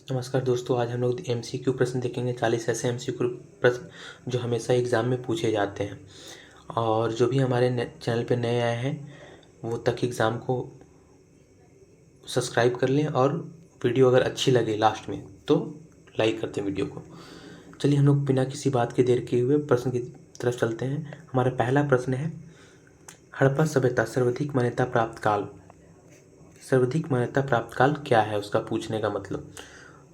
नमस्कार दोस्तों, आज हम लोग एमसीक्यू प्रश्न देखेंगे। 40 ऐसे एमसीक्यू प्रश्न जो हमेशा एग्ज़ाम में पूछे जाते हैं। और जो भी हमारे चैनल पे नए आए हैं वो तक एग्ज़ाम को सब्सक्राइब कर लें, और वीडियो अगर अच्छी लगे लास्ट में तो लाइक करते हैं वीडियो को। चलिए हम लोग बिना किसी बात के देर किए हुए प्रश्न की तरफ चलते हैं। हमारा पहला प्रश्न है, हड़प्पा सभ्यता सर्वाधिक मान्यता प्राप्त काल। सर्वाधिक मान्यता प्राप्त काल क्या है, उसका पूछने का मतलब।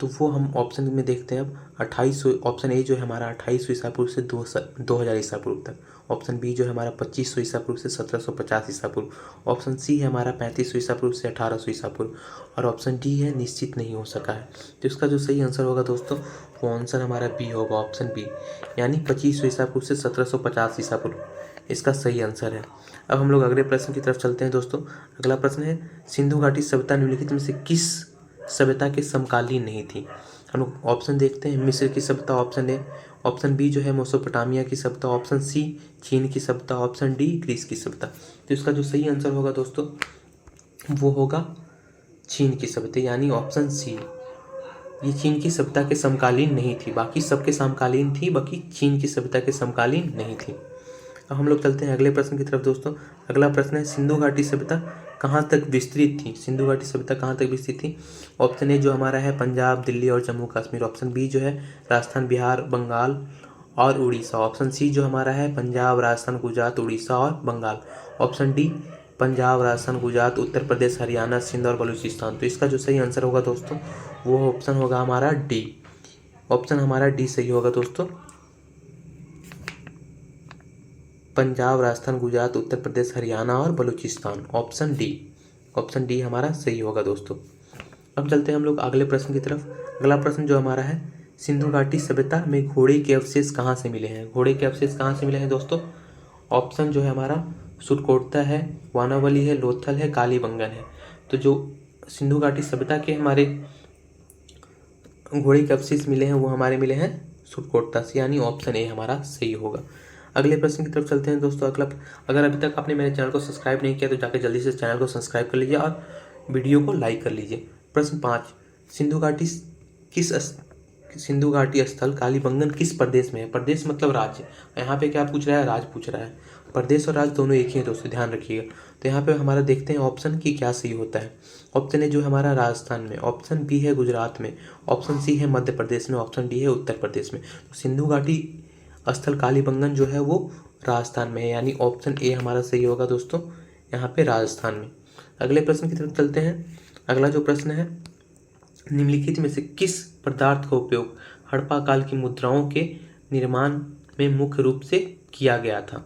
तो वो हम ऑप्शन में देखते हैं। अब 2800, ऑप्शन ए जो है हमारा 2800 ईसा पूर्व से 2000 ईसा पूर्व तक। ऑप्शन बी जो है हमारा 2500 ईसा पूर्व से 1750 ईसा पूर्व। ऑप्शन सी है हमारा 3500 ईसा पूर्व से 1800 ईसा पूर्व। और ऑप्शन डी है निश्चित नहीं हो सका है। तो इसका जो सही आंसर होगा दोस्तों, वो आंसर हमारा बी होगा, ऑप्शन बी, यानी 2500 ईसा पूर्व से 1750 ईसा पूर्व इसका सही आंसर है। अब हम लोग अगले प्रश्न की तरफ चलते हैं दोस्तों। अगला प्रश्न है, सिंधु घाटी सभ्यता निम्नलिखित में से किस सभ्यता के समकालीन नहीं थी। हम लोग ऑप्शन देखते हैं। मिस्र की सभ्यता ऑप्शन ए, ऑप्शन बी जो है मेसोपोटामिया की सभ्यता, ऑप्शन सी चीन की सभ्यता, ऑप्शन डी ग्रीस की सभ्यता। तो इसका जो सही आंसर होगा दोस्तों, वो होगा चीन की सभ्यता, यानी ऑप्शन सी। ये चीन की सभ्यता के समकालीन नहीं थी, बाकी सबके समकालीन थी, बाकी चीन की सभ्यता के समकालीन नहीं थी। अब हम लोग चलते हैं अगले प्रश्न की तरफ दोस्तों। अगला प्रश्न है, सिंधु घाटी सभ्यता कहाँ तक विस्तृत थी। सिंधु घाटी सभ्यता कहाँ तक विस्तृत थी। ऑप्शन ए जो हमारा है पंजाब, दिल्ली और जम्मू कश्मीर। ऑप्शन बी जो है राजस्थान, बिहार, बंगाल और उड़ीसा। ऑप्शन सी जो हमारा है पंजाब, राजस्थान, गुजरात, उड़ीसा और बंगाल। ऑप्शन डी पंजाब, राजस्थान, गुजरात, उत्तर प्रदेश, हरियाणा, सिंध और बलूचिस्तान। तो इसका जो सही आंसर होगा दोस्तों, वो ऑप्शन होगा हमारा डी। ऑप्शन हमारा डी सही होगा दोस्तों। पंजाब, राजस्थान, गुजरात, उत्तर प्रदेश, हरियाणा और Balochistan. Option D, option D हमारा सही होगा दोस्तों। अब चलते हैं हम लोग अगले प्रश्न की तरफ। अगला प्रश्न जो हमारा है, सिंधु घाटी सभ्यता में घोड़े के अवशेष कहाँ से मिले हैं। घोड़े के अवशेष कहाँ से मिले हैं दोस्तों। ऑप्शन जो है हमारा सुरकोटता है, वानावली है, लोथल है, कालीबंगन है। तो जो सिंधु घाटी सभ्यता के हमारे घोड़े के अवशेष मिले हैं वो हमारे मिले हैं सुरकोटता से, यानी ऑप्शन ए हमारा सही होगा। अगले प्रश्न की तरफ चलते हैं दोस्तों। अगला, अगर अभी तक आपने मेरे चैनल को सब्सक्राइब नहीं किया तो जाकर जल्दी से चैनल को सब्सक्राइब कर लीजिए और वीडियो को लाइक कर लीजिए। प्रश्न 5, सिंधु घाटी सिंधु घाटी स्थल कालीबंगन किस प्रदेश में है। प्रदेश मतलब राज्य। यहाँ पे क्या पूछ रहा है, राज्य पूछ रहा है। प्रदेश और राज्य दोनों एक ही है दोस्तों, ध्यान रखिएगा। तो यहाँ पे हमारा देखते हैं ऑप्शन की क्या सही होता है। ऑप्शन ए जो हमारा राजस्थान में, ऑप्शन बी है गुजरात में, ऑप्शन सी है मध्य प्रदेश में, ऑप्शन डी है उत्तर प्रदेश में। तो सिंधु घाटी स्थल कालीबंगन जो है वो राजस्थान में है, यानी ऑप्शन ए हमारा सही होगा दोस्तों, यहाँ पे राजस्थान में। अगले प्रश्न की तरफ चलते हैं। अगला जो प्रश्न है, निम्नलिखित में से किस पदार्थ का उपयोग हड़प्पा काल की मुद्राओं के निर्माण में मुख्य रूप से किया गया था।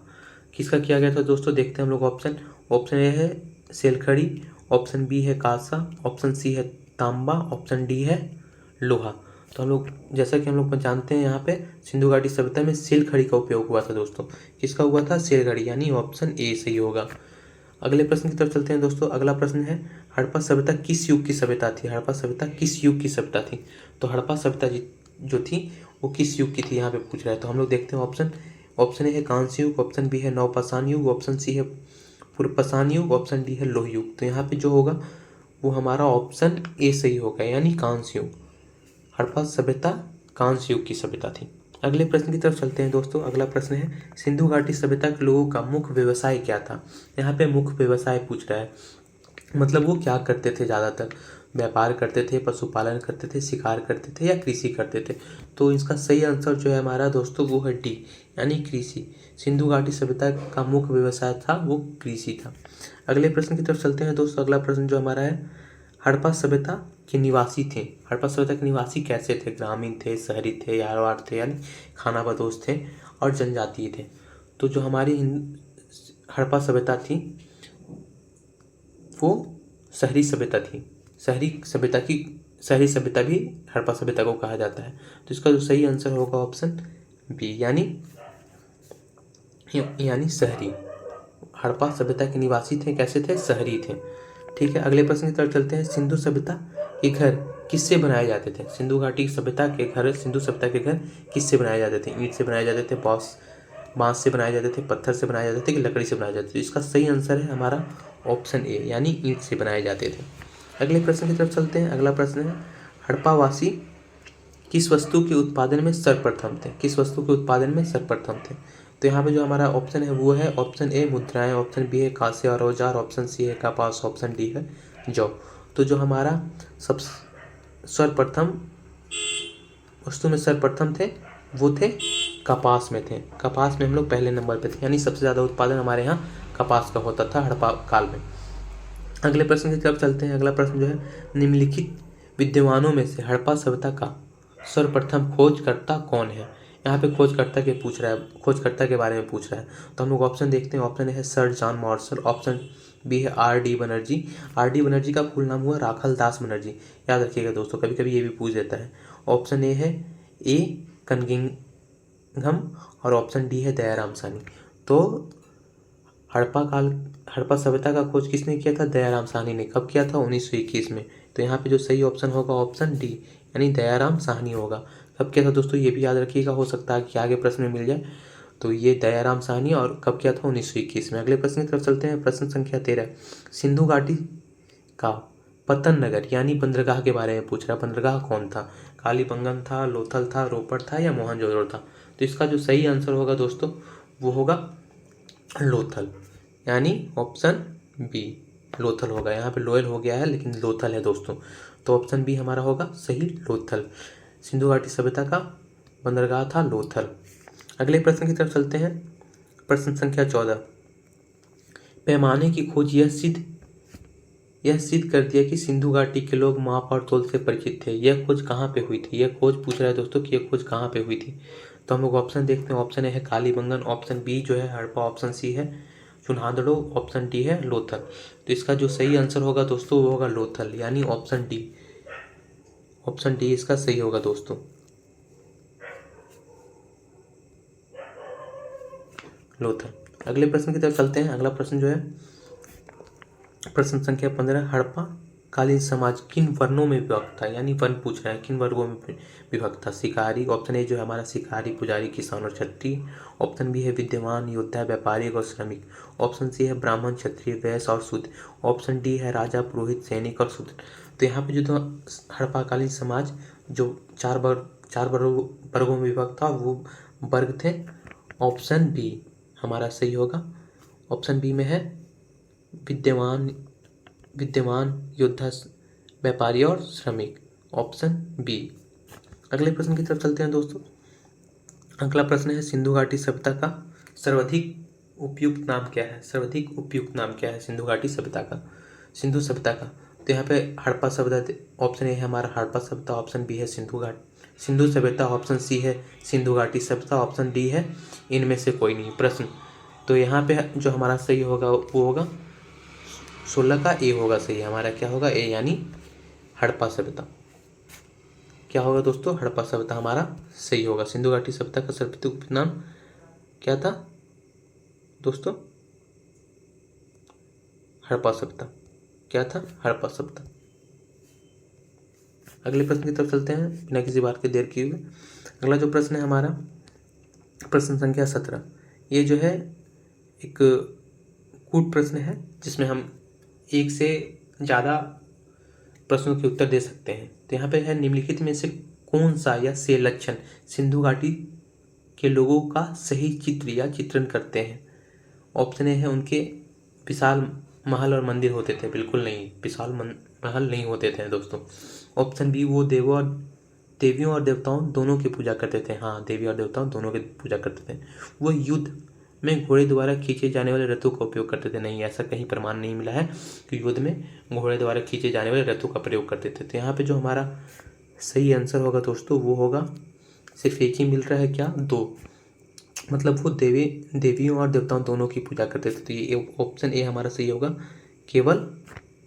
किसका किया गया था दोस्तों, देखते हैं हम लोग ऑप्शन। ऑप्शन ए है सेलखड़ी, ऑप्शन बी है कांसा, ऑप्शन सी है तांबा, ऑप्शन डी है लोहा। तो हम लोग, जैसा कि हम लोग जानते हैं, यहाँ पे सिंधु घाटी सभ्यता में सेलखड़ी का उपयोग हुआ था दोस्तों। किसका हुआ था, सेलखड़ी, यानी ऑप्शन ए सही होगा। अगले प्रश्न की तरफ चलते हैं दोस्तों। अगला प्रश्न है, हड़प्पा सभ्यता किस युग की सभ्यता थी। हड़प्पा सभ्यता किस युग की सभ्यता थी। तो हड़प्पा सभ्यता जो थी वो किस युग की थी, यहाँ पे पूछ रहा है। तो हम लोग देखते हैं ऑप्शन। ऑप्शन ए है कांस्य युग, ऑप्शन बी है नवपाषाण युग, ऑप्शन सी है पूर्वपाषाण युग, ऑप्शन डी है लोह युग। तो यहाँ पे जो होगा वो हमारा ऑप्शन ए सही होगा, यानी कांस्य युग। हड़प्पा सभ्यता कांस्य युग की सभ्यता थी। अगले प्रश्न की तरफ चलते हैं दोस्तों। अगला प्रश्न है, सिंधु घाटी सभ्यता के लोगों का मुख्य व्यवसाय क्या था। यहाँ पे मुख्य व्यवसाय पूछ रहा है, मतलब वो क्या करते थे। ज़्यादातर व्यापार करते थे, पशुपालन करते थे, शिकार करते थे या कृषि करते थे। तो इसका सही आंसर जो है हमारा दोस्तों वो है डी, यानी कृषि। सिंधु घाटी सभ्यता का मुख्य व्यवसाय था वो कृषि था। अगले प्रश्न की तरफ चलते हैं दोस्तों। अगला प्रश्न जो हमारा है, हड़प्पा सभ्यता के निवासी थे। हड़प्पा सभ्यता के निवासी कैसे थे, ग्रामीण थे, शहरी थे, यारवाड़ थे, यानी खानाबदोश थे और जनजातीय थे। तो जो हमारी हड़प्पा सभ्यता थी वो शहरी सभ्यता थी। शहरी सभ्यता भी हड़प्पा सभ्यता को कहा जाता है। तो इसका जो सही आंसर होगा ऑप्शन बी, यानी शहरी। हड़प्पा सभ्यता के निवासी थे, कैसे थे, शहरी थे। ठीक है, अगले प्रश्न की तरफ चलते हैं। सिंधु सभ्यता के घर किससे बनाए जाते थे। सिंधु घाटी सभ्यता के घर, सिंधु सभ्यता के घर किससे बनाए जाते थे। ईंट से बनाए जाते थे, बांस से बनाए जाते थे, पत्थर से बनाए जाते थे कि लकड़ी से बनाए जाते थे। इसका सही आंसर है हमारा ऑप्शन ए, यानी ईंट से बनाए जाते थे। अगले प्रश्न की तरफ चलते हैं। अगला प्रश्न है, हड़प्पावासी किस वस्तु के उत्पादन में सर्वप्रथम थे? किस वस्तु के उत्पादन में सर्वप्रथम थे? तो यहाँ पे जो हमारा ऑप्शन है वो है ऑप्शन ए मुद्राएं, ऑप्शन बी है कांस्य और औजार, ऑप्शन सी है कपास, ऑप्शन डी है जौ। तो जो हमारा सब सर्वप्रथम वस्तु में सर्वप्रथम थे वो थे कपास में थे। कपास में हम लोग पहले नंबर पे थे, यानी सबसे ज़्यादा उत्पादन हमारे यहाँ कपास का होता था हड़प्पा काल में। अगले प्रश्न की तरफ चलते हैं। अगला प्रश्न जो है, निम्नलिखित विद्वानों में से हड़प्पा सभ्यता का सर्वप्रथम खोजकर्ता कौन है? यहाँ पे खोजकर्ता के पूछ रहा है, खोजकर्ता के बारे में पूछ रहा है। तो हम लोग ऑप्शन देखते हैं। ऑप्शन ए है sir John Marshall, option B है R.D. बनर्जी। R.D. बनर्जी का फुल नाम हुआ राखल दास बनर्जी, याद रखिएगा दोस्तों, कभी कभी ये भी पूछ देता है। ऑप्शन ए है ए कनगिंघम और ऑप्शन डी है दयाराम साहनी। तो हड़प्पा सभ्यता का खोज किसने किया था? दयाराम साहनी ने। कब किया था? 1921 में। तो यहाँ पे जो सही ऑप्शन होगा ऑप्शन डी, यानी दयाराम साहनी होगा। कब किया था दोस्तों, ये भी याद रखिएगा, हो सकता है कि आगे प्रश्न में मिल जाए। तो ये दयाराम साहनी, और कब किया था? 1921 में। अगले प्रश्न की तरफ चलते हैं। प्रश्न संख्या 13, सिंधु घाटी का पतन नगर यानी बंदरगाह के बारे में पूछ रहा है। बंदरगाह कौन था? कालीबंगन था, लोथल था, रोपड़ था या मोहनजोदड़ो था? तो इसका जो सही आंसर होगा दोस्तों वो होगा लोथल, यानी ऑप्शन बी लोथल होगा। यहाँ पे लोयल हो गया है लेकिन लोथल है दोस्तों। तो ऑप्शन बी हमारा होगा सही, लोथल। सिंधु घाटी सभ्यता का बंदरगाह था लोथल। अगले प्रश्न की तरफ चलते हैं। प्रश्न संख्या 14, पैमाने की खोज यह सिद्ध कर दिया कि सिंधु घाटी के लोग माप और तोल से परिचित थे। यह खोज कहाँ पे हुई थी? यह खोज पूछ रहा है दोस्तों कि यह खोज कहाँ पे हुई थी। तो हम लोग ऑप्शन देखते हैं। ऑप्शन ए है कालीबंगन, ऑप्शन बी जो है हड़प्पा, ऑप्शन सी है चुनादड़ो, ऑप्शन डी है लोथल। तो इसका जो सही आंसर होगा दोस्तों वो होगा लोथल, यानी ऑप्शन डी। ऑप्शन डी इसका सही होगा दोस्तों, लोथल। अगले प्रश्न की तरफ चलते हैं। अगला प्रश्न जो है प्रश्न संख्या 15, हड़प्पा कालीन समाज किन वर्णों में विभक्त था? यानी वर्ण पूछ रहा है किन वर्गों में विभक्त था? शिकारी, ऑप्शन ए जो है हमारा शिकारी, पुजारी, किसान और क्षत्रिय, ऑप्शन बी है विद्वान, योद्धा, व्यापारी और श्रमिक, ऑप्शन सी है ब्राह्मण, क्षत्रिय, वैश्य और शूद्र, ऑप्शन डी है राजा, पुरोहित, सैनिक और शूद्र। तो यहाँ पे जो था हड़प्पा कालीन समाज जो चार वर्गों में विभक्त था वो वर्ग थे। ऑप्शन बी हमारा सही होगा। ऑप्शन बी में है विद्यमान, योद्धा, व्यापारी और श्रमिक, ऑप्शन बी। अगले प्रश्न की तरफ चलते हैं दोस्तों। अगला प्रश्न है, सिंधु घाटी सभ्यता का सर्वाधिक उपयुक्त नाम क्या है? सर्वाधिक उपयुक्त नाम क्या है सिंधु घाटी सभ्यता का, सिंधु सभ्यता का? तो यहाँ पे हड़प्पा सभ्यता, ऑप्शन ए है हमारा हड़प्पा सभ्यता, ऑप्शन बी है सिंधु सभ्यता, ऑप्शन सी है सिंधु घाटी सभ्यता, ऑप्शन डी है इनमें से कोई नहीं। प्रश्न तो यहाँ पे जो हमारा सही होगा वो होगा 16 का ए होगा सही हमारा। क्या होगा? ए, यानी हड़प्पा सभ्यता। क्या होगा दोस्तों? हड़प्पा सभ्यता हमारा सही होगा। सिंधु घाटी सभ्यता का सर्वप्रथम उपनाम क्या था दोस्तों? हड़प्पा सभ्यता। क्या था? हड़प्पा सभ्यता। अगले प्रश्न की तरफ चलते हैं बिना किसी बात के देर किए हुए। अगला जो प्रश्न है हमारा प्रश्न संख्या 17, ये जो है एक कूट प्रश्न है जिसमें हम एक से ज़्यादा प्रश्नों के उत्तर दे सकते हैं। तो यहाँ पे है, निम्नलिखित में से कौन सा या से लक्षण सिंधु घाटी के लोगों का सही चित्र या चित्रण करते हैं? ऑप्शन ए है उनके विशाल महल और मंदिर होते थे। बिल्कुल नहीं, विशाल महल नहीं होते थे दोस्तों। ऑप्शन बी, वो देवियों और देवताओं दोनों की पूजा करते थे। हाँ, देवी और देवताओं दोनों की पूजा करते थे। वो युद्ध में घोड़े द्वारा खींचे जाने वाले रथों का उपयोग करते थे। नहीं, ऐसा कहीं प्रमाण नहीं मिला है कि युद्ध में घोड़े द्वारा खींचे जाने वाले रथों का प्रयोग करते थे। तो यहाँ पे जो हमारा सही आंसर होगा दोस्तों वो होगा, सिर्फ एक ही मिल रहा है क्या? दो, मतलब वो देवियों और देवताओं दोनों की पूजा करते थे। तो ये ऑप्शन ए हमारा सही होगा, केवल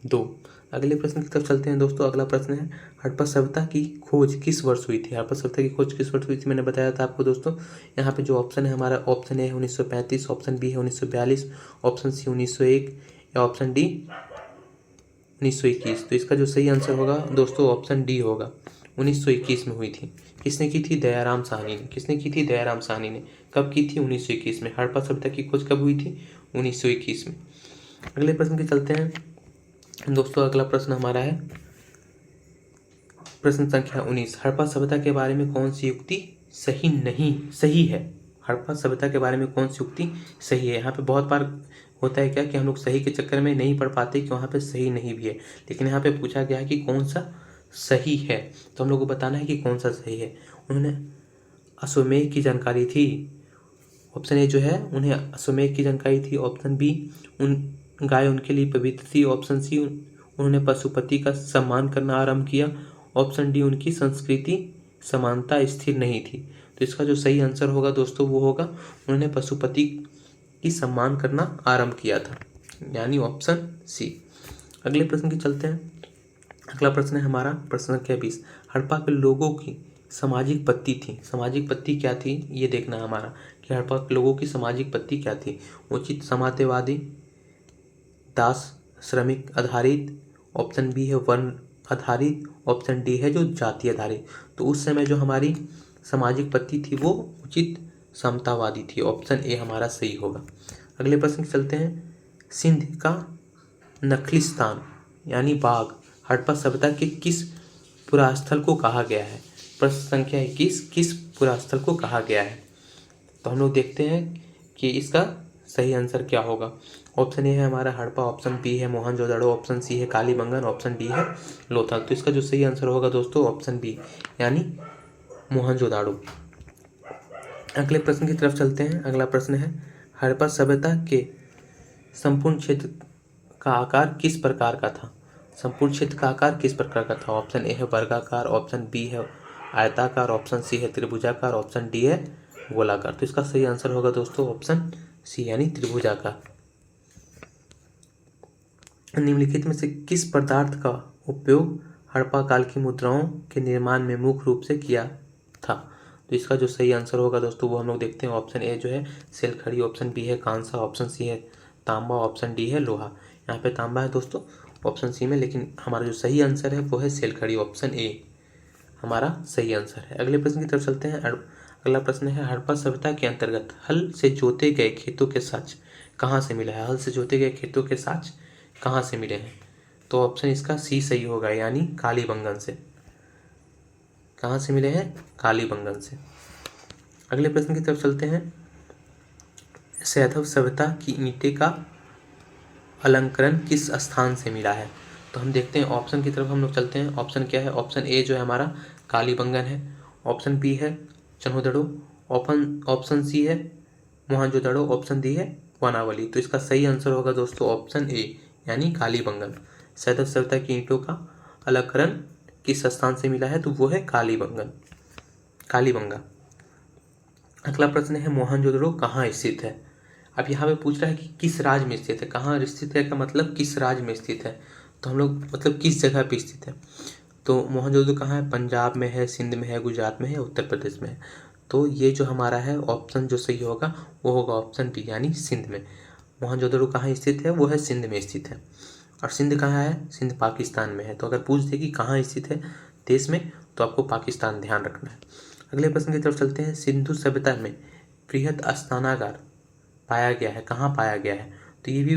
दो। अगले प्रश्न की तरफ चलते हैं दोस्तों। अगला प्रश्न है, हड़प्पा सभ्यता की खोज किस वर्ष हुई थी? हड़प्पा सभ्यता की खोज किस वर्ष हुई थी? मैंने बताया था आपको दोस्तों। यहाँ पे जो ऑप्शन है हमारा, ऑप्शन ए है 1935, ऑप्शन बी है 1942, ऑप्शन सी 1901 या ऑप्शन डी 1921। तो इसका जो सही आंसर होगा दोस्तों ऑप्शन डी होगा, 1921 में हुई थी। किसने की थी? दयाराम साहनी ने। किसने की थी? दयाराम साहनी ने। कब की थी? 1921 में। हड़प्पा सभ्यता की खोज कब हुई थी? 1921 में। अगले प्रश्न के चलते हैं दोस्तों। अगला प्रश्न हमारा है प्रश्न संख्या 19, हड़प्पा सभ्यता के बारे में कौन सी युक्ति सही है। हड़प्पा सभ्यता के बारे में कौन सी युक्ति सही है। यहाँ पे बहुत बार होता है क्या कि हम लोग सही के चक्कर में नहीं पढ़ पाते कि वहाँ पे सही नहीं भी है, लेकिन यहाँ पे पूछा गया है कि कौन सा सही है, तो हम लोग को बताना है कि कौन सा सही है। उन्होंने अश्वमेध की जानकारी थी, ऑप्शन ए जो है उन्हें अश्वमेध की जानकारी थी। ऑप्शन बी, गाय उनके लिए पवित्र थी। ऑप्शन सी, उन्होंने पशुपति का सम्मान करना आरंभ किया। ऑप्शन डी, उनकी संस्कृति समानता स्थिर नहीं थी। तो इसका जो सही आंसर होगा दोस्तों वो होगा उन्होंने पशुपति की सम्मान करना आरंभ किया था, यानी ऑप्शन सी। अगले प्रश्न की चलते हैं। अगला प्रश्न है हमारा प्रश्न संख्या 20, हड़प्पा के लोगों की सामाजिक पत्ती थी। सामाजिक पत्ती क्या थी ये देखना है हमारा कि हड़प्पा के लोगों की सामाजिक पत्ती क्या थी। उचित साम्यवादी, दास श्रमिक आधारित, ऑप्शन बी है वर्ण आधारित, ऑप्शन डी है जो जाति आधारित। तो उस समय जो हमारी सामाजिक पत्ती थी वो उचित समतावादी थी, ऑप्शन ए हमारा सही होगा। अगले प्रश्न चलते हैं। सिंध का नखलिस्तान यानी बाघ हड़प्पा सभ्यता के किस पुरास्थल को कहा गया है। प्रश्न संख्या 21, किस पुरास्थल को कहा गया है। तो हम लोग देखते हैं कि इसका सही आंसर क्या होगा। ऑप्शन ए है हमारा हड़प्पा, ऑप्शन बी है मोहनजोदड़ो, ऑप्शन सी है कालीबंगन, ऑप्शन डी है लोथल। तो इसका जो सही आंसर होगा दोस्तों ऑप्शन बी यानी मोहनजोदड़ो। अगले प्रश्न की तरफ चलते हैं। अगला प्रश्न है हड़प्पा सभ्यता के संपूर्ण क्षेत्र का आकार किस प्रकार का था। संपूर्ण क्षेत्र का आकार किस प्रकार का था। ऑप्शन ए है वर्गाकार, ऑप्शन बी है आयताकार, ऑप्शन सी है त्रिभुजाकार, ऑप्शन डी है गोलाकार। तो इसका सही आंसर होगा दोस्तों ऑप्शन सी यानी त्रिभुजाकार। निम्नलिखित में से किस पदार्थ का उपयोग हड़प्पा काल की मुद्राओं के निर्माण में मुख्य रूप से किया था। तो इसका जो सही आंसर होगा दोस्तों वो हम लोग देखते हैं। ऑप्शन ए जो है सेलखड़ी, ऑप्शन बी है कांसा, ऑप्शन सी है तांबा, ऑप्शन डी है लोहा। यहाँ पे तांबा है दोस्तों ऑप्शन सी में, लेकिन हमारा जो सही आंसर है वो है सेलखड़ी, ऑप्शन ए हमारा सही आंसर है। अगले प्रश्न की तरफ चलते हैं। अगला प्रश्न है हड़प्पा सभ्यता के अंतर्गत हल से जोते गए खेतों के साक्ष्य कहाँ से मिला है। हल से जोते गए खेतों के साक्ष्य कहाँ से मिले हैं। तो ऑप्शन इसका सी सही होगा यानी कालीबंगन से। कहाँ से मिले हैं, कालीबंगन से। अगले प्रश्न की तरफ चलते हैं। सैंधव सभ्यता की ईंटें का अलंकरण किस स्थान से मिला है। तो हम देखते हैं ऑप्शन की तरफ हम लोग चलते हैं। ऑप्शन क्या है, ऑप्शन ए जो है हमारा कालीबंगन है, ऑप्शन बी है चन्होदड़ो, ऑप्शन सी है मोहनजोदड़ो, ऑप्शन डी है वनावली। तो इसका सही आंसर होगा दोस्तों ऑप्शन ए यानी कालीबंगन। सैंधव सभ्यता की ईंटों का अलंकरण किस स्थान से मिला है तो वो है कालीबंगा। अगला प्रश्न है मोहनजोदड़ो कहाँ स्थित है। अब यहाँ पे पूछ रहा है कि किस राज्य में स्थित है। कहाँ स्थित है का मतलब किस राज्य में स्थित है, तो हम लोग मतलब किस जगह पे स्थित है। तो मोहनजोदड़ो कहाँ है, पंजाब में है, सिंध में है, गुजरात में है, उत्तर प्रदेश में है। तो ये जो हमारा है ऑप्शन जो सही होगा वो होगा ऑप्शन बी यानी सिंध में। मोहनजोदड़ो कहाँ स्थित है, वो है सिंध में स्थित है। और सिंध कहाँ है, सिंध पाकिस्तान में है। तो अगर पूछ दे कि कहाँ स्थित है देश में तो आपको पाकिस्तान ध्यान रखना है। अगले प्रश्न की तरफ चलते हैं। सिंधु सभ्यता में बृहद स्नानागार पाया गया है, कहाँ पाया गया है। तो ये भी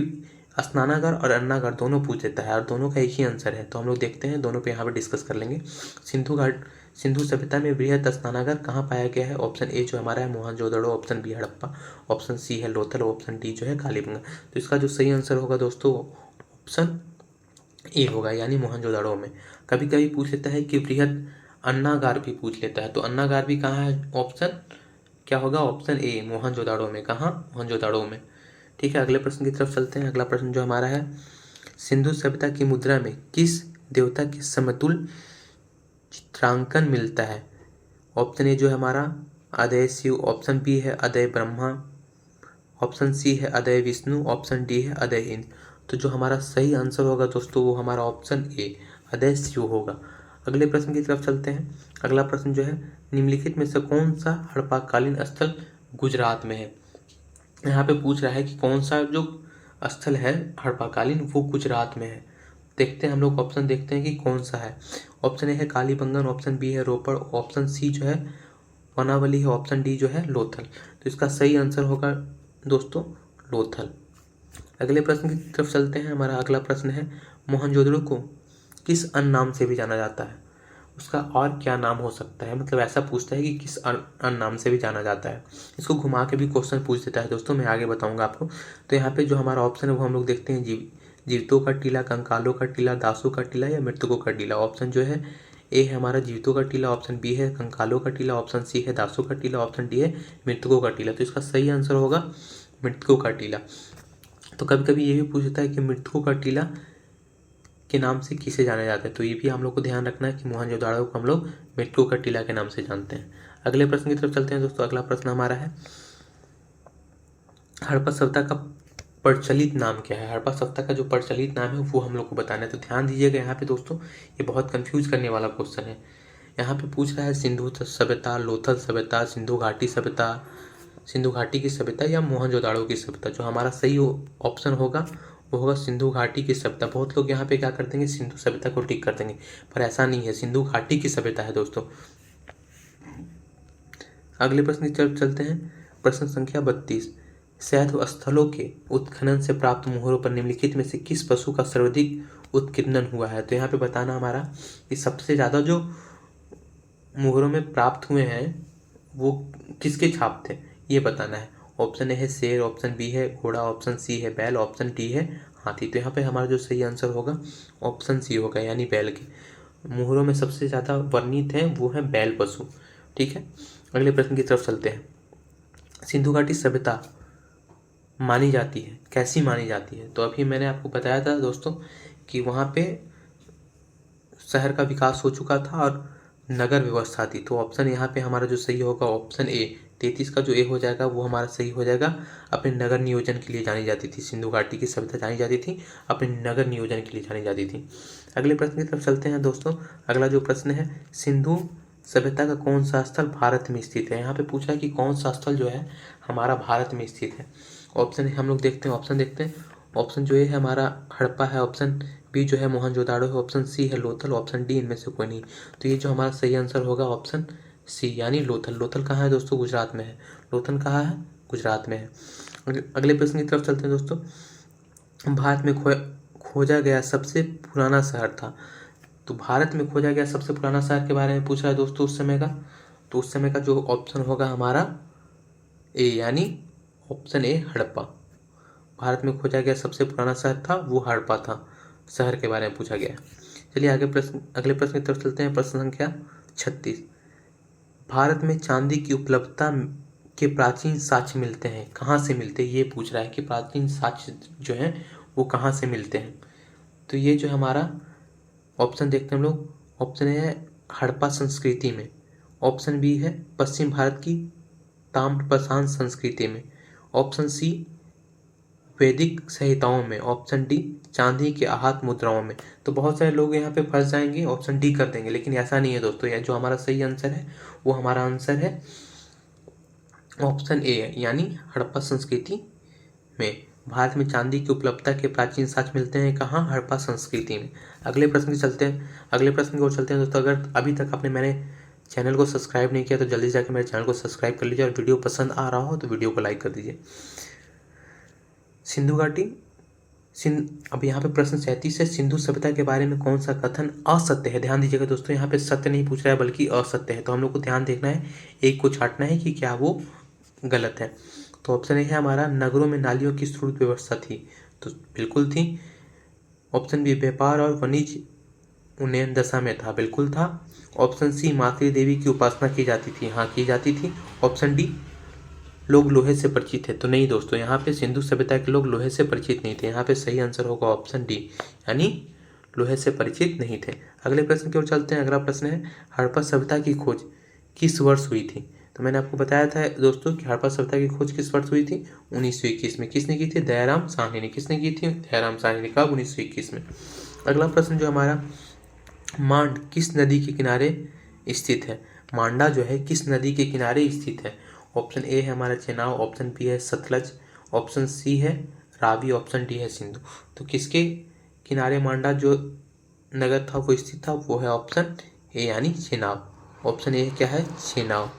स्नानागार और अन्नागार दोनों पूछ देता है और दोनों का एक ही आंसर है। तो हम लोग देखते हैं दोनों पे यहाँ पे डिस्कस कर लेंगे। सिंधु सभ्यता में बृहद स्नानागार कहाँ पाया गया है। ऑप्शन ए जो हमारा है Mohenjodaro, option B Harappa, option C है लोथल, ऑप्शन डी जो है कालीबंगा। तो इसका जो सही आंसर होगा दोस्तों ऑप्शन ए होगा यानी मोहनजोदड़ो में। कभी कभी पूछ लेता है कि बृहद अन्नागार भी पूछ लेता है, तो अन्नागार भी कहाँ है, ऑप्शन क्या होगा ऑप्शन ए मोहनजोदड़ो में। कहाँ, मोहनजोदड़ो में। ठीक है, अगले प्रश्न की तरफ चलते हैं। अगला प्रश्न जो हमारा है सिंधु सभ्यता की मुद्रा में किस देवता के समतुल्य चित्रांकन मिलता है। ऑप्शन ए जो है हमारा अदय शिव, ऑप्शन बी है अदय ब्रह्मा, ऑप्शन सी है अदय विष्णु, ऑप्शन डी है अदय इंद्र। तो जो हमारा सही आंसर होगा दोस्तों वो हमारा ऑप्शन ए अदय शिव होगा। अगले प्रश्न की तरफ चलते हैं। अगला प्रश्न जो है निम्नलिखित में से कौन सा हड़प्पाकालीन स्थल गुजरात में है। यहाँ पे पूछ रहा है कि कौन सा जो स्थल है हड़प्पाकालीन वो गुजरात में है। देखते हैं हम लोग ऑप्शन देखते हैं कि कौन सा है। ऑप्शन ए है कालीबंगन, ऑप्शन बी है रोपड़, ऑप्शन सी जो है वनावली है, ऑप्शन डी जो है लोथल। तो इसका सही आंसर होगा दोस्तों लोथल। अगले प्रश्न की तरफ चलते हैं। हमारा अगला प्रश्न है मोहनजोदड़ो को किस अन्य नाम से भी जाना जाता है। उसका और क्या नाम हो सकता है, मतलब ऐसा पूछता है कि किस अन्य नाम से भी जाना जाता है। इसको घुमा के भी क्वेश्चन पूछ देता है दोस्तों, मैं आगे बताऊंगा आपको। तो यहाँ पे जो हमारा ऑप्शन है वो हम लोग देखते हैं, जीवितों का टीला, कंकालों का टीला, दासों का टीला या मृतकों का टीला। ऑप्शन जो है ए है हमारा जीवितों का टीला, ऑप्शन बी है कंकालों का टीला, ऑप्शन सी है दासों का टीला, ऑप्शन डी है मृतकों का टीला। तो इसका सही आंसर होगा मृतकों का टीला। तो कभी कभी ये भी पूछता है कि मृतकों का टीला के नाम से किसे जाने जाते हैं, तो ये भी हम लोग को ध्यान रखना है कि मोहनजोदाड़ो को हम लोग मृतकों का टीला के नाम से जानते हैं। अगले प्रश्न की तरफ चलते हैं दोस्तों। अगला प्रश्न हमारा है, हड़प्पा सभ्यता का प्रचलित नाम क्या है। हड़प्पा सभ्यता का जो प्रचलित नाम है वो हम लोग को बताना है। तो ध्यान दीजिएगा यहाँ पे दोस्तों, ये बहुत कंफ्यूज करने वाला क्वेश्चन है। यहाँ पे पूछ रहा है सिंधु सभ्यता, लोथल सभ्यता, सिंधु घाटी सभ्यता, सिंधु घाटी की सभ्यता या मोहनजोदाड़ो की सभ्यता। जो हमारा सही ऑप्शन होगा वो होगा सिंधु घाटी की सभ्यता। बहुत लोग यहाँ पे क्या कर देंगे, सिंधु सभ्यता को टिक कर देंगे, पर ऐसा नहीं है, सिंधु घाटी की सभ्यता है दोस्तों। अगले प्रश्न की तरफ चलते हैं। प्रश्न संख्या 32, शैव स्थलों के उत्खनन से प्राप्त मोहरों पर निम्नलिखित में से किस पशु का सर्वाधिक उत्कीर्णन हुआ है। तो यहाँ पे बताना हमारा कि सबसे ज़्यादा जो मोहरों में प्राप्त हुए हैं वो किसके छाप थे, ये बताना है। ऑप्शन ए है शेर, ऑप्शन बी है घोड़ा, ऑप्शन सी है बैल, ऑप्शन डी है हाथी। तो यहाँ पे हमारा जो सही आंसर होगा ऑप्शन सी होगा, यानी बैल के मोहरों में सबसे ज़्यादा वर्णित है वो है बैल पशु। ठीक है, अगले प्रश्न की तरफ चलते हैं। सिंधु घाटी सभ्यता मानी जाती है, कैसी मानी जाती है। तो अभी मैंने आपको बताया था दोस्तों कि वहाँ पे शहर का विकास हो चुका था और नगर व्यवस्था थी। तो ऑप्शन यहाँ पे हमारा जो सही होगा ऑप्शन ए, 33 का जो ए हो जाएगा वो हमारा सही हो जाएगा। अपने नगर नियोजन के लिए जानी जाती थी, सिंधु घाटी की सभ्यता जानी जाती थी अपने नगर नियोजन के लिए जानी जाती थी। अगले प्रश्न की तरफ चलते हैं दोस्तों। अगला जो प्रश्न है, सिंधु सभ्यता का कौन सा स्थल भारत में स्थित है। यहाँ पे पूछा है कि कौन सा स्थल जो है हमारा भारत में स्थित है। ऑप्शन हम लोग देखते हैं, ऑप्शन देखते हैं। ऑप्शन जो ए है हमारा हड़प्पा है, ऑप्शन बी जो है मोहनजोदाड़ो है, ऑप्शन सी है लोथल, ऑप्शन डी इनमें से कोई नहीं। तो ये जो हमारा सही आंसर होगा ऑप्शन सी, यानी लोथल। लोथल कहाँ है दोस्तों, गुजरात में है। लोथल कहाँ है, गुजरात में है। अगले प्रश्न की तरफ चलते हैं दोस्तों। भारत में खोजा गया सबसे पुराना शहर था। तो भारत में खोजा गया सबसे पुराना शहर के बारे में पूछा है दोस्तों उस समय का। तो उस समय का जो ऑप्शन होगा हमारा ए, यानी ऑप्शन ए हड़प्पा। भारत में खोजा गया सबसे पुराना शहर था वो हड़प्पा था, शहर के बारे में पूछा गया। चलिए अगले प्रश्न की तरफ चलते हैं। प्रश्न संख्या 36, भारत में चांदी की उपलब्धता के प्राचीन साक्ष्य मिलते हैं, कहाँ से मिलते हैं, ये पूछ रहा है कि प्राचीन साक्ष्य जो हैं वो कहाँ से मिलते हैं। तो ये जो हमारा ऑप्शन देखते हैं हम लोग, ऑप्शन ए है हड़प्पा संस्कृति में, ऑप्शन बी है पश्चिम भारत की ताम्रप्रशांत संस्कृति में, ऑप्शन सी वैदिक संहिताओं में, ऑप्शन डी चांदी के आहत मुद्राओं में। तो बहुत सारे लोग यहाँ पे फंस जाएंगे, ऑप्शन डी कर देंगे, लेकिन ऐसा नहीं है दोस्तों। यह जो हमारा सही आंसर है वो हमारा आंसर है ऑप्शन ए, यानी हड़प्पा संस्कृति में। भारत में चांदी की उपलब्धता के प्राचीन साक्ष्य मिलते हैं कहाँ, हड़प्पा संस्कृति में। अगले प्रश्न की चलते हैं, अगले प्रश्न की ओर चलते हैं दोस्तों। अगर अभी तक आपने मेरे चैनल को सब्सक्राइब नहीं किया तो जल्दी से जाकर मेरे चैनल को सब्सक्राइब कर लीजिए, और वीडियो पसंद आ रहा हो तो वीडियो को लाइक कर दीजिए। सिंधु घाटी अब यहाँ पे प्रश्न 37 है, सिंधु सभ्यता के बारे में कौन सा कथन असत्य है। ध्यान दीजिएगा दोस्तों, यहाँ पे सत्य नहीं पूछ रहा है बल्कि असत्य है। तो हम लोग को ध्यान देखना है, एक को छांटना है कि क्या वो गलत है। तो ऑप्शन ए है हमारा, नगरों में नालियों की स्रोत व्यवस्था थी। तो बिल्कुल थी। ऑप्शन बी, व्यापार और वाणिज्य उन्नयन दशा में था, बिल्कुल था। ऑप्शन सी, मातृ देवी की उपासना की जाती थी, हाँ की जाती थी। ऑप्शन डी, लोग लोहे से परिचित है। तो नहीं दोस्तों, यहाँ पे सिंधु सभ्यता के लोग लोहे से परिचित नहीं थे। यहाँ पे सही आंसर होगा ऑप्शन डी, यानी लोहे से परिचित नहीं थे। अगले प्रश्न की ओर चलते हैं। अगला प्रश्न है, हड़प्पा सभ्यता की खोज किस वर्ष हुई थी। तो मैंने आपको बताया था दोस्तों कि हड़प्पा सभ्यता की खोज किस वर्ष हुई थी, 1921 में। किसने की थी, दयाराम साहनी ने। किसने की थी, दयाराम साहनी ने। कब, 1921 में। अगला प्रश्न जो हमारा, मांड किस नदी के किनारे स्थित है। मांडा जो है किस नदी के किनारे स्थित है। ऑप्शन ए है हमारा चेनाब, ऑप्शन बी है सतलज, ऑप्शन सी है रावी, ऑप्शन डी है सिंधु। तो किसके किनारे मांडा जो नगर था वो स्थित था, वो है ऑप्शन ए, यानी चेनाब। ऑप्शन ए क्या है, चेनाब।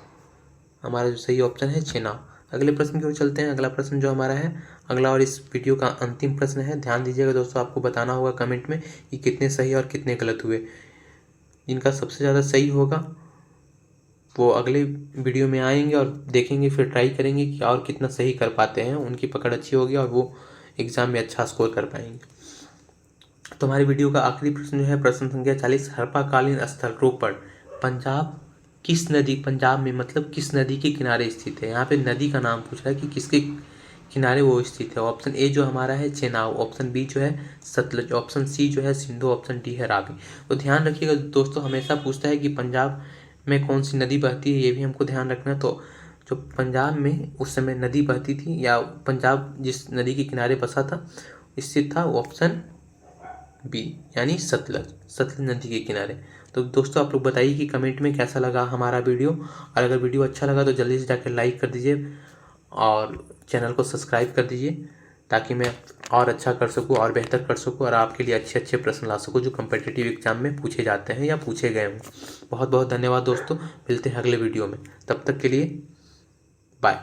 हमारा जो सही ऑप्शन है चेनाब। अगले प्रश्न की ओर चलते हैं। अगला प्रश्न जो हमारा है, अगला और इस वीडियो का अंतिम प्रश्न है। ध्यान दीजिएगा दोस्तों, आपको बताना होगा कमेंट में कि कितने सही और कितने गलत हुए। जिनका सबसे ज़्यादा सही होगा वो अगले वीडियो में आएंगे और देखेंगे, फिर ट्राई करेंगे कि और कितना सही कर पाते हैं, उनकी पकड़ अच्छी होगी और वो एग्ज़ाम में अच्छा स्कोर कर पाएंगे। तो हमारी वीडियो का आखिरी प्रश्न जो है प्रश्न संख्या 40, हड़प्पाकालीन स्थल रोपड़ पंजाब किस नदी, पंजाब में मतलब किस नदी के किनारे स्थित है। यहाँ पे नदी का नाम पूछ रहा है कि किसके किनारे वो स्थित है। ऑप्शन ए जो हमारा है चेनाब, ऑप्शन बी जो है सतलज, ऑप्शन सी जो है सिंधु, ऑप्शन डी है रावी। तो ध्यान रखिएगा दोस्तों, हमेशा पूछता है कि पंजाब में कौन सी नदी बहती है, ये भी हमको ध्यान रखना। तो जो पंजाब में उस समय नदी बहती थी या पंजाब जिस नदी के किनारे बसा था स्थित था, ऑप्शन बी यानी सतलज, सतलज नदी के किनारे। तो दोस्तों आप लोग बताइए कि कमेंट में कैसा लगा हमारा वीडियो, और अगर वीडियो अच्छा लगा तो जल्दी से जाकर लाइक कर दीजिए और चैनल को सब्सक्राइब कर दीजिए, ताकि मैं और अच्छा कर सकूं और बेहतर कर सकूं और आपके लिए अच्छे अच्छे प्रश्न ला सकूं जो कम्पिटिटिव एग्जाम में पूछे जाते हैं या पूछे गए हों। बहुत बहुत धन्यवाद दोस्तों, मिलते हैं अगले वीडियो में, तब तक के लिए बाय।